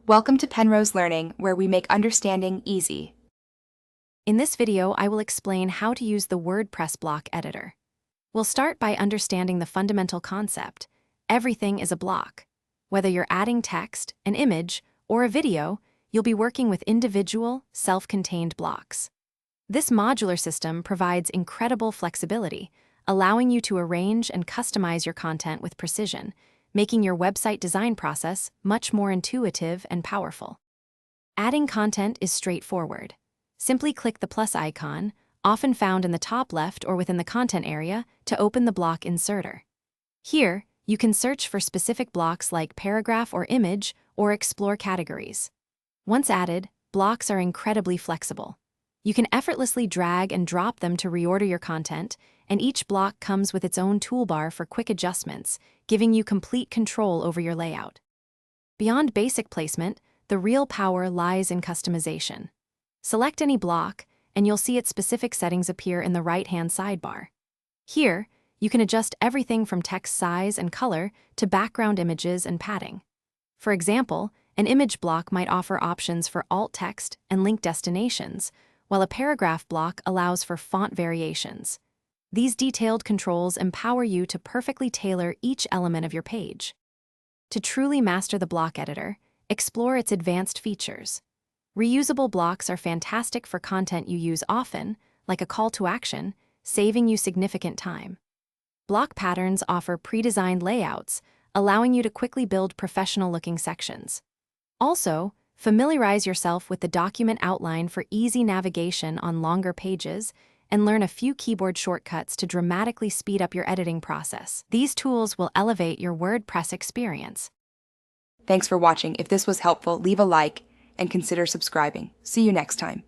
Welcome to Penrose Learning, where we make understanding easy. In this video, I will explain how to use the WordPress block editor. We'll start by understanding the fundamental concept. Everything is a block. Whether you're adding text, an image, or a video, you'll be working with individual, self-contained blocks. This modular system provides incredible flexibility, allowing you to arrange and customize your content with precision, making your website design process much more intuitive and powerful. Adding content is straightforward. Simply click the plus icon, often found in the top left or within the content area, to open the block inserter. Here, you can search for specific blocks like paragraph or image, or explore categories. Once added, blocks are incredibly flexible. You can effortlessly drag and drop them to reorder your content, and each block comes with its own toolbar for quick adjustments, giving you complete control over your layout. Beyond basic placement, the real power lies in customization. Select any block, and you'll see its specific settings appear in the right-hand sidebar. Here, you can adjust everything from text size and color to background images and padding. For example, an image block might offer options for alt text and link destinations, while a paragraph block allows for font variations. These detailed controls empower you to perfectly tailor each element of your page. To truly master the block editor, explore its advanced features. Reusable blocks are fantastic for content you use often, like a call to action, saving you significant time. Block patterns offer pre-designed layouts, allowing you to quickly build professional-looking sections. Also, familiarize yourself with the document outline for easy navigation on longer pages, and learn a few keyboard shortcuts to dramatically speed up your editing process. These tools will elevate your WordPress experience. Thanks for watching. If this was helpful, leave a like and consider subscribing. See you next time.